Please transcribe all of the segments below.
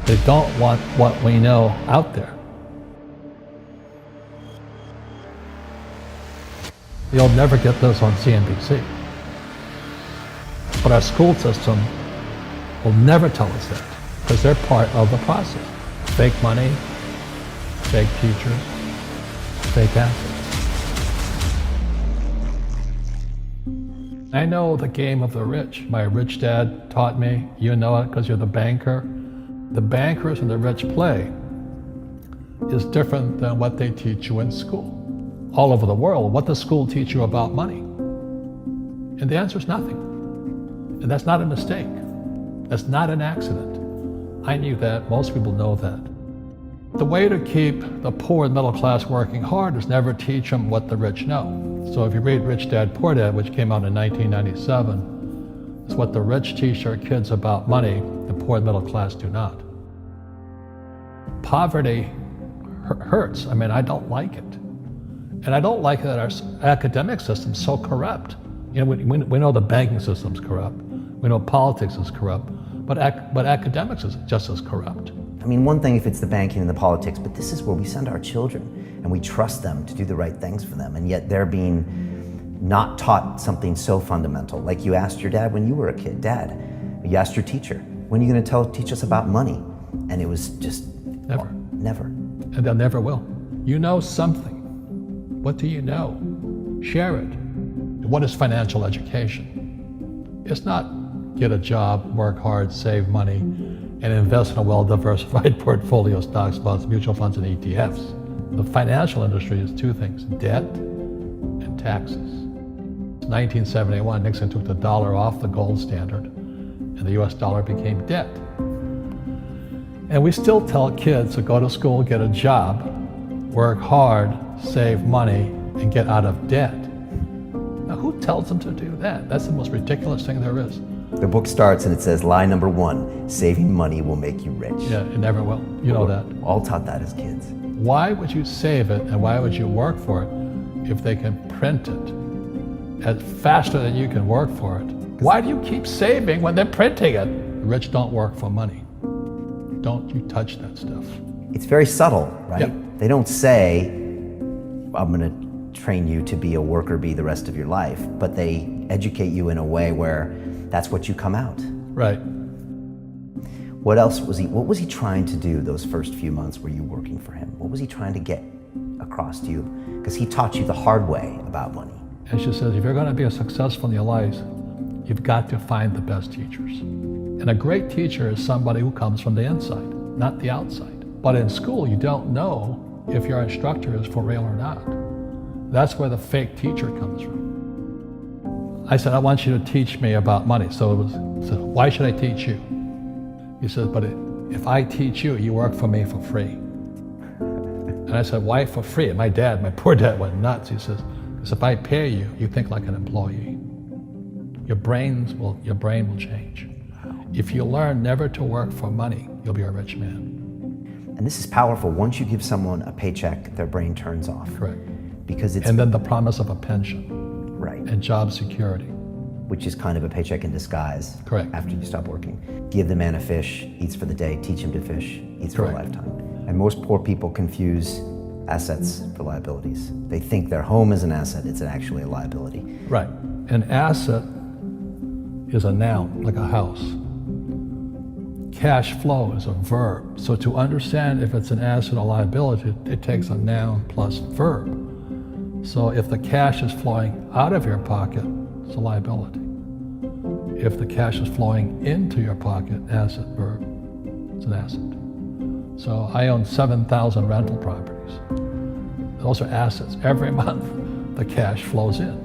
They don't want what we know out there. You'll never get this on CNBC. But our school system will never tell us that, because they're part of the process. Fake money, fake teachers, fake assets. I know the game of the rich. My rich dad taught me. You know it because you're the banker. The bankers and the rich play is different than what they teach you in school. All over the world, what does school teach you about money? And the answer is nothing. And that's not a mistake. That's not an accident. I knew that. Most people know that. The way to keep the poor and middle class working hard is never teach them what the rich know. So if you read Rich Dad, Poor Dad, which came out in 1997, it's what the rich teach their kids about money, the poor and middle class do not. Poverty hurts. I mean, I don't like it. And I don't like that our academic system's so corrupt. You know, we know the banking system's corrupt. We know politics is corrupt. But academics is just as corrupt. I mean, one thing if it's the banking and the politics, but this is where we send our children and we trust them to do the right things for them, and yet they're being not taught something so fundamental. Like you asked your dad when you were a kid, Dad, you asked your teacher, when are you going to teach us about money? And it was just never. Well, never. And they'll never will. You know something. What do you know? Share it. What is financial education? It's not get a job, work hard, save money, and invest in a well-diversified portfolio of stocks, bonds, mutual funds, and ETFs. The financial industry is two things, debt and taxes. In 1971, Nixon took the dollar off the gold standard, and the US dollar became debt. And we still tell kids to go to school, get a job, work hard, save money, and get out of debt. Now, who tells them to do that? That's the most ridiculous thing there is. The book starts and it says, lie number 1, saving money will make you rich. Yeah, it never will. You know that. All taught that as kids. Why would you save it and why would you work for it if they can print it faster than you can work for it? Why do you keep saving when they're printing it? The rich don't work for money. Don't you touch that stuff. It's very subtle, right? Yep. They don't say, I'm going to train you to be a worker bee the rest of your life, but they educate you in a way where that's what you come out. Right. What was he trying to do those first few months were you working for him? What was he trying to get across to you? Because he taught you the hard way about money. And she says, if you're going to be successful in your life, you've got to find the best teachers. And a great teacher is somebody who comes from the inside, not the outside. But in school, you don't know if your instructor is for real or not. That's where the fake teacher comes from. I said, I want you to teach me about money. So he said, why should I teach you? He said, but if I teach you, you work for me for free. And I said, why for free? And my poor dad went nuts. He says, because if I pay you, you think like an employee. Your brain will change. If you learn never to work for money, you'll be a rich man. And this is powerful. Once you give someone a paycheck, their brain turns off. Correct. Because it's... And then the promise of a pension. Right. And job security. Which is kind of a paycheck in disguise. Correct. After you stop working. Give the man a fish, eats for the day, teach him to fish, eats for a lifetime. And most poor people confuse assets for liabilities. They think their home is an asset, it's actually a liability. Right. An asset is a noun, like a house. Cash flow is a verb. So to understand if it's an asset or liability, it takes a noun plus verb. So if the cash is flowing out of your pocket, it's a liability. If the cash is flowing into your pocket, asset, verb, it's an asset. So I own 7,000 rental properties. Those are assets. Every month, the cash flows in.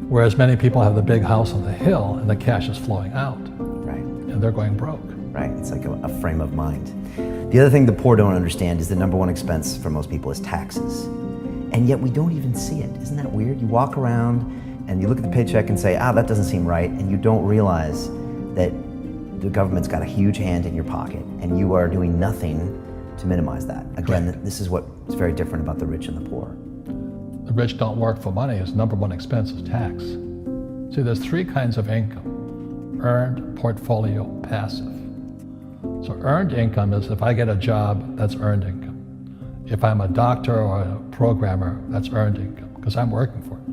Whereas many people have the big house on the hill and the cash is flowing out. Right. And they're going broke. Right, it's like a frame of mind. The other thing the poor don't understand is the number one expense for most people is taxes. And yet we don't even see it. Isn't that weird? You walk around and you look at the paycheck and say, that doesn't seem right, and you don't realize that the government's got a huge hand in your pocket and you are doing nothing to minimize that. Again, this is what's very different about the rich and the poor. The rich don't work for money. His number one expense is tax. See, there's three kinds of income: earned, portfolio, passive. So earned income is if I get a job, that's earned income. If I'm a doctor or a programmer, that's earned income because I'm working for it.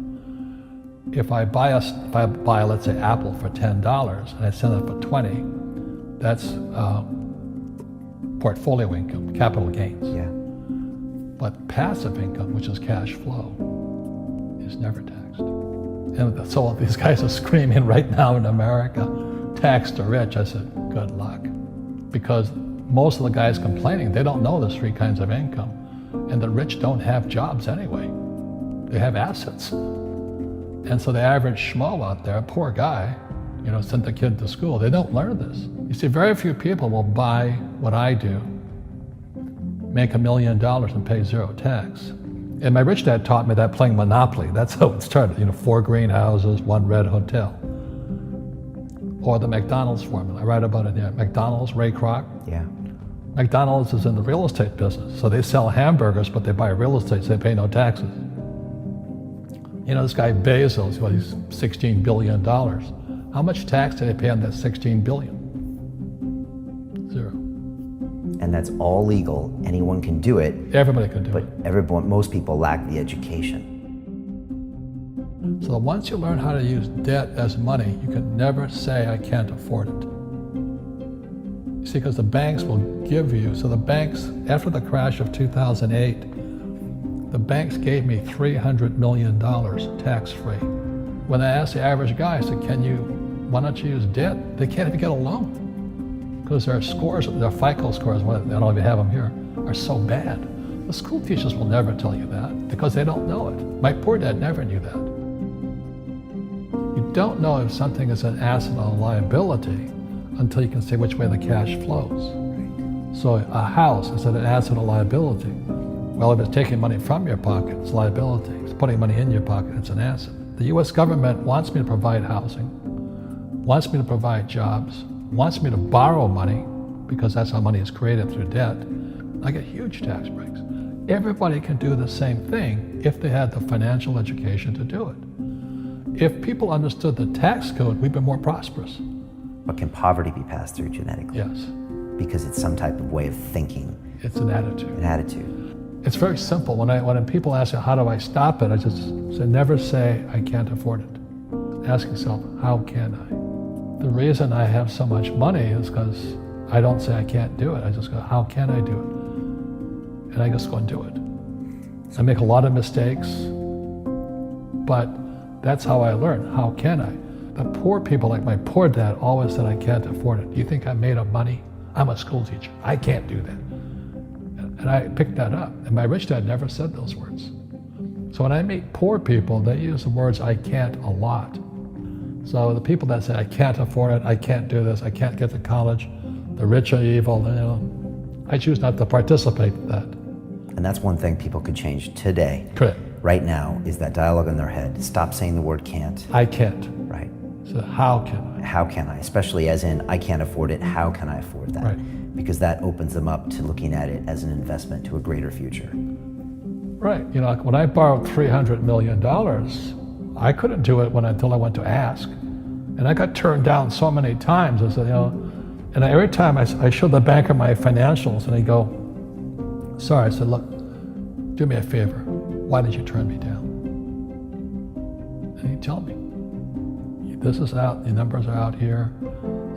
If I buy, let's say, Apple for $10 and I sell it for 20, that's portfolio income, capital gains. Yeah. But passive income, which is cash flow, is never taxed. And so these guys are screaming right now in America, tax the rich. I said, good luck. Because most of the guys complaining, they don't know there's three kinds of income. And the rich don't have jobs anyway. They have assets. And so the average schmo out there, poor guy, sent the kid to school. They don't learn this. You see, very few people will buy what I do, make $1 million and pay zero tax. And my rich dad taught me that playing Monopoly. That's how it started. 4 greenhouses, 1 red hotel. Or the McDonald's formula. I write about it here. McDonald's, Ray Kroc. Yeah. McDonald's is in the real estate business. So they sell hamburgers, but they buy real estate, so they pay no taxes. This guy Bezos, he's $16 billion. How much tax did they pay on that $16 billion? Zero. And that's all legal. Anyone can do it. Everybody can do it. But most people lack the education. So once you learn how to use debt as money, you can never say, I can't afford it. You see, because the banks will give you, so the banks, after the crash of 2008, the banks gave me $300 million tax-free. When I asked the average guy, I said, why don't you use debt? They can't even get a loan. Because their scores, their FICO scores, I don't know if you have them here, are so bad. The school teachers will never tell you that because they don't know it. My poor dad never knew that. You don't know if something is an asset or a liability until you can see which way the cash flows. So a house, is it an asset or liability? Well, if it's taking money from your pocket, it's liability. If it's putting money in your pocket, it's an asset. The US government wants me to provide housing, wants me to provide jobs, wants me to borrow money because that's how money is created through debt. I get huge tax breaks. Everybody can do the same thing if they had the financial education to do it. If people understood the tax code, we'd be more prosperous. But can poverty be passed through genetically? Yes. Because it's some type of way of thinking. It's an attitude. An attitude. It's very simple. When people ask me, how do I stop it? I just say, never say, I can't afford it. Ask yourself, how can I? The reason I have so much money is because I don't say I can't do it. I just go, how can I do it? And I just go and do it. I make a lot of mistakes, but that's how I learn. How can I? The poor people, like my poor dad, always said, I can't afford it. Do you think I'm made of money? I'm a school teacher. I can't do that. And I picked that up. And my rich dad never said those words. So when I meet poor people, they use the words I can't a lot. So the people that say, I can't afford it, I can't do this, I can't get to college, the rich are evil, I choose not to participate in that. And that's one thing people could change today. Correct. Right now is that dialogue in their head. Stop saying the word can't. I can't. Right. So how can I? How can I? Especially as in, I can't afford it, how can I afford that? Right. Because that opens them up to looking at it as an investment to a greater future. Right. When I borrowed $300 million, I couldn't do it until I went to ask. And I got turned down so many times. I said, and every time I showed the banker my financials and he'd go, sorry. I said, look, do me a favor. Why did you turn me down? And he'd tell me, this is out, the numbers are out here.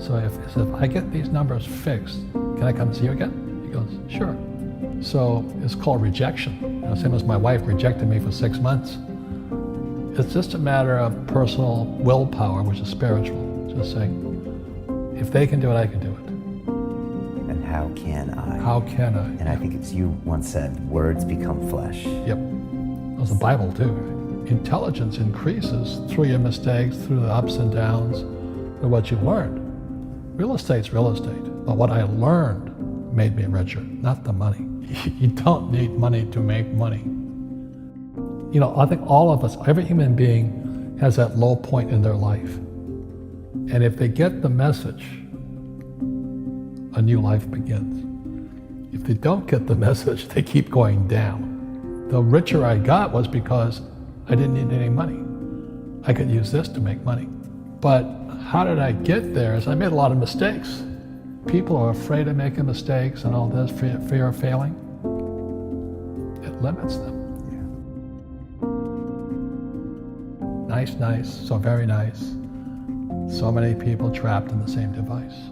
So if I get these numbers fixed, can I come see you again? He goes, sure. So it's called rejection. Same as my wife rejected me for 6 months. It's just a matter of personal willpower, which is spiritual. Just saying, if they can do it, I can do it. And how can I? How can I? And I think it's you once said, words become flesh. Yep. That was the Bible too. Right? Intelligence increases through your mistakes, through the ups and downs, through what you learned. Real estate's real estate, but what I learned made me richer, not the money. You don't need money to make money. I think all of us, every human being has that low point in their life. And if they get the message, a new life begins. If they don't get the message, they keep going down. The richer I got was because I didn't need any money. I could use this to make money. But how did I get there? Is I made a lot of mistakes. people are afraid of making mistakes and all this, fear of failing, it limits them. Nice, so very nice. So many people trapped in the same device.